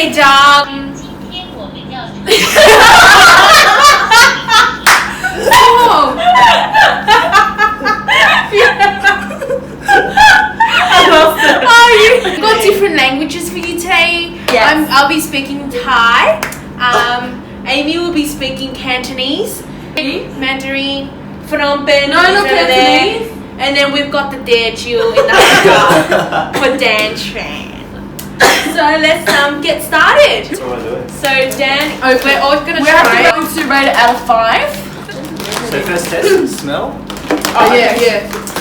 Hey dog. We've got different languages for you today. Yes. I'll be speaking Thai. Amy will be speaking Cantonese, Mandarin, Phnom Penh. No, not Cantonese. And then we've got the Daejew in the house for Dan Tran. So let's get started. So Dan, we're all gonna We're try. going to rate it out of 5. So first test, smell. Oh yeah.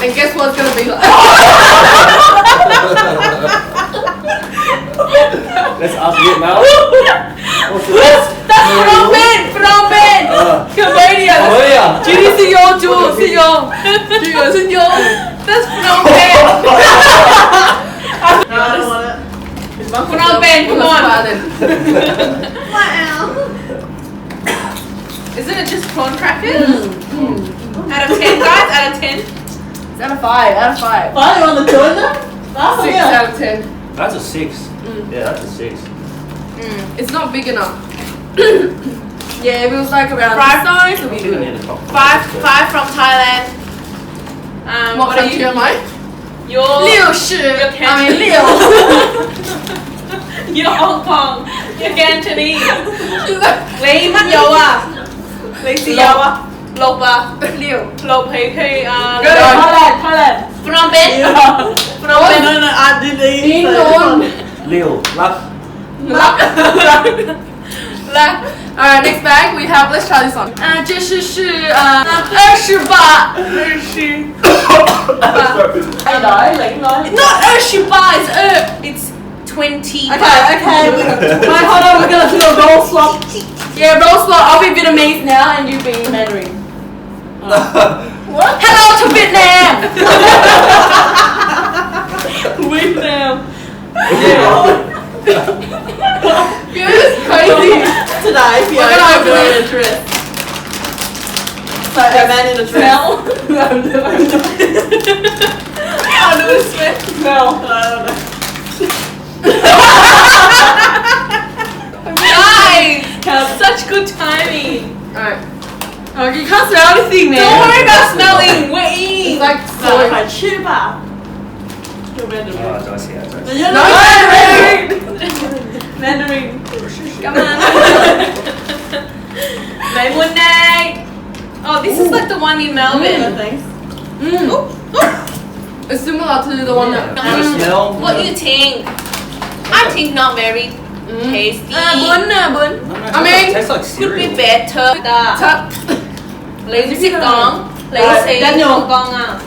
And guess what it's gonna be like? Let's ask Vietnam. What's this? That's Phnom Penh. Cambodia. Cambodia. Judy xin vô chưa? Xin vô. That's Phnom Penh. Phnom Penh, come on. Wow. Isn't it just prawn crackers? Out of 10, guys. Out of 10. It's out of 5. Out of 5. 5 on the corner? 6 out of 10. That's a 6. Yeah, that's a 6. It's not big enough. Yeah, if it was like around Five. this size, it'd be Even good. near the top. 5 from Thailand. What are you? Your 60. Your I mean 6. Your Hong Kong. Your Cantonese. Lấy mắt dầu à? Lấy xì dầu à? Lột à? 6. Lột thì Thailand. Phnom Penh. Phnom Penh. No, I didn't eat. Yên luôn. Liu, luck. Alright, next bag we have. Let's try this one. 这是28. Ai nói, lãnh nói. Not 28, it's 20. Okay. Right, hold on, we're gonna do a roll swap. Yeah, roll swap. I'll be Vietnamese now and you be Mandarin. What? Hello to Vietnam. Vietnam. You're just crazy. Today, if We're gonna open it. So, a man in a dress. Smell. I do a smell. I don't know. Guys, such good timing. Alright. Oh, you can't smell anything, man. Don't worry about smelling. We're eating. It's like So, soy. phải chip à? You're Oh, Mandarin. I see. You're No, not Mandarin. Mandarin. Come on. Lấy one day. Oh, this is like the one in Melbourne. Thanks. It's similar to the one that. First smell. What do you think? I think not very tasty. Bún. I mean, tastes like Could be cereal. better. Lấy xịt con. Lấy xịt Daniel. con à.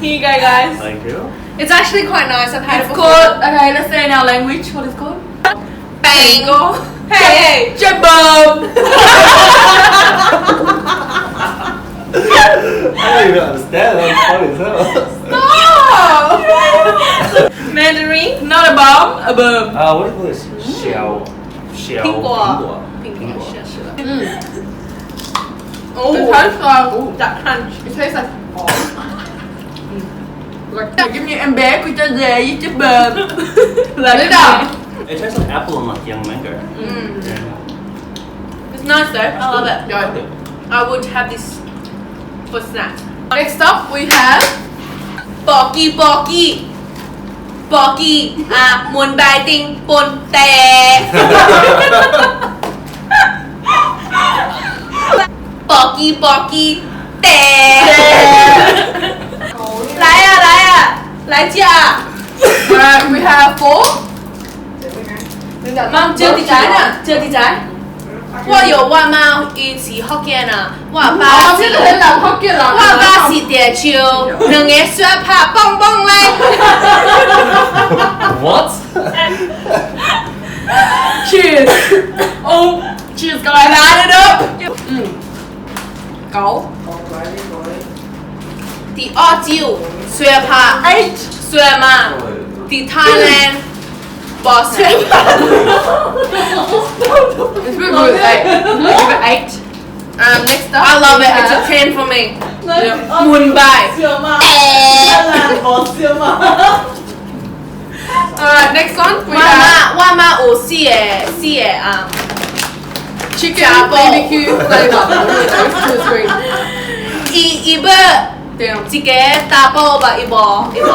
Here you go, guys. Thank you. It's actually quite nice. I've had it It's before. called. Okay, let's say in our language. What is it called? Bango. Hey. Jabum. I don't even understand. That's funny as hell. Mandarin. Not a bomb. A bum. What do you call this? Xiao. 苹果。苹果。是的。 It tastes like. That crunch. It tastes like. Like give me em bé của cha dê với cha bơm. Là thế nào? It tastes like apple and like young mango. Yeah. It's nice though. I love it. Rồi. I would have this for snacks. Next up we have. Pocky. Muốn bài tình bồn tè. Pocky tè. Lại chưa? We have 4. Mom, chưa thì trái. 我有外貌一起福建啊，我爸是。Thế là làm Hokkien là. 我爸是地球，两个雪拍蹦蹦嘞。 What? Cheers. Oh, cheers guys. Light it up. Cậu. The audio 雪拍雪嘛，The Thailand boss 雪拍。 It's really good. 8. Give it 8. Next up. I love we it. It's a have- 10 for me. Yeah. Moonbai. เชื่อมาก Eh. Alright, next one we ว่า have มาโอเสียchicken BBQ flavor. Two, three. อีเบอร์ Damn. จิเกตาโป้吧อีบอจิห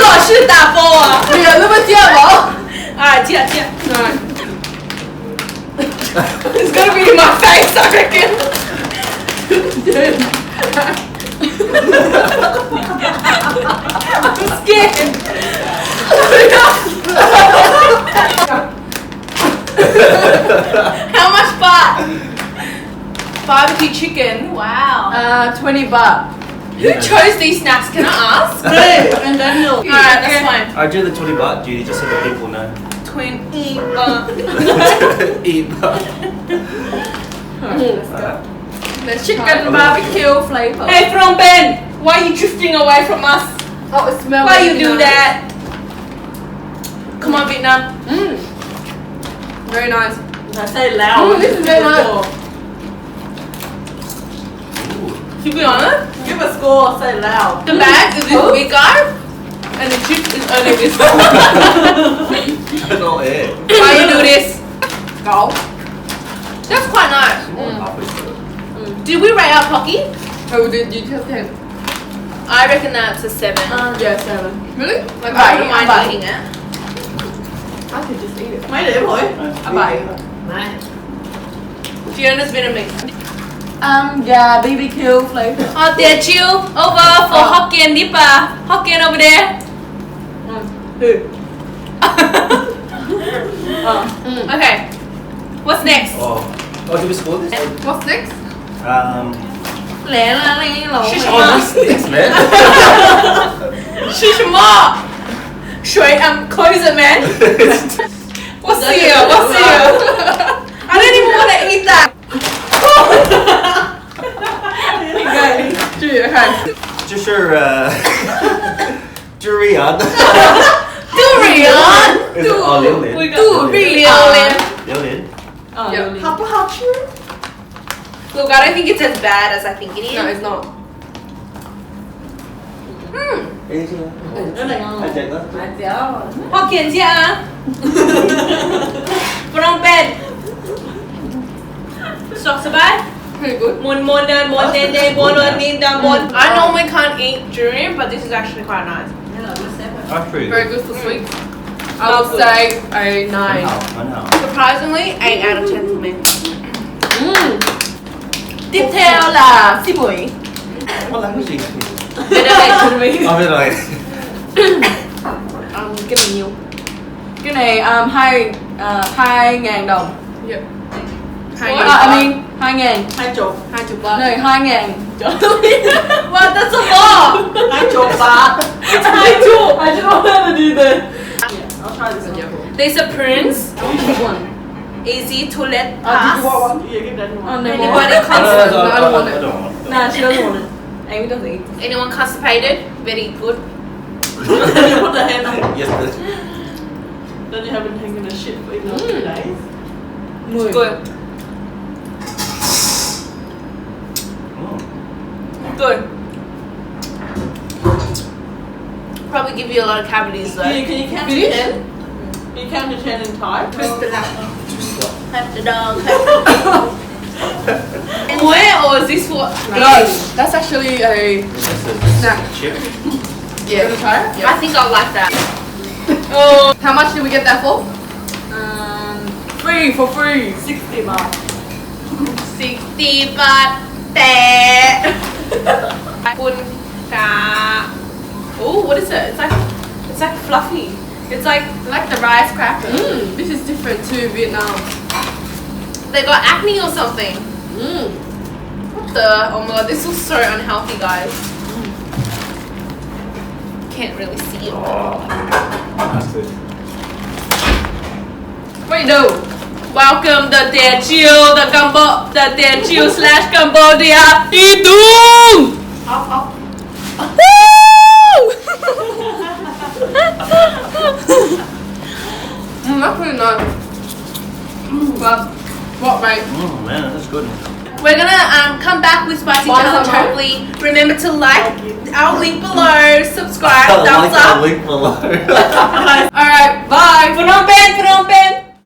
ล่อชื่อตาโป้啊你有那么贱吗？啊接 Alright. It's gonna be in my face I reckon I'm scared How much baht? Barbecue chicken. Wow. 20 baht. Who chose these snacks? Can I ask? And Daniel. Alright, that's fine. I do the 20 baht duty just so that people know. 20 baht. Eat baht. The chicken barbecue flavor. Hey, from Ben, why are you drifting away from us? Oh, it smells Why like you do nice. that? Come on, Vietnam. Very nice. I say loud. This is very nice. To be honest, Give a score, say loud. the bag is this bigger and the chips is only this. That's all it. Why you do this? Go. That's quite nice. Halfway through. Did we rate our Pocky? Oh, did you tell 10? I reckon that's a 7. Yeah, 7. Really? Like, Bảy, I wouldn't mind bảy. eating it. I could just eat it. Mấy điểm rồi? Bảy. Fiona's been amazing. Yeah, BBQ flavor. Oh, they're chill. Over for Hokkien Nippa. Hokkien over there. Who? Okay. What's next? Oh, did we score this? What's next? Lẹ la lẹ lẩu. Oh, this man. Shishma. Shui, close it, man. What's here? What's here? I don't even want to eat that. Okay. Okay. Just your durian. Durian. Is it all Lillian? Durian. Lillian. Yeah. Look, I don't think it's as bad as I think it is. No, it's not. Cái này ngon. I check that. Hokkien chưa? From bed. Socks about? Pretty good. I normally can't eat durian, but this is actually quite nice. That's pretty Very good. good for sweet. I would say a 9. I know. Surprisingly, 8 out of 10 for me. Tiếp theo là si bưởi. What language is this? Better than for me. I mean like. Cái này nhiều. Cái này 2.000 đồng. Yep. I mean 2.000. 20. 20 baht. No, 2.000. Well, that's a lot. 20 baht. I don't know how to do this. Yeah, I'll try this one. There's a prince. Which one? Easy to let Did pass. you want one? Yeah, give Daniel one. Oh, no. Anybody I constipated? don't want it. Nah, she doesn't want it. Amy doesn't eat. Anyone constipated? Very good. Daniel, put the hand up. Yes, please. Then you haven't taken a shit for even 2 days. 10. Good. Good. Probably give you a lot of cavities though. Can you count to 10? Can you count to 10 in Thai? Have the dog. Where or is this what? No, that's actually a snack. Chip. Yeah. Wanna try it? I think I'll like that. Oh, how much did we get that for? Free for free. 60 baht. 60 baht แต่คุณกา Oh, what is it? It's like fluffy. It's like the rice cracker. This is different to Vietnam. They got acne or something. What the? Oh my god, this looks so unhealthy, guys. Can't really see it. That's good. Wait, no. Welcome the Teochew, the Teochew / Cambodia. Idung! Up, up. That's pretty nice. But what, mate? Man, that's good. We're gonna come back with spicy challenge. Hopefully, remember to like our link below, subscribe, thumbs like our up. link below.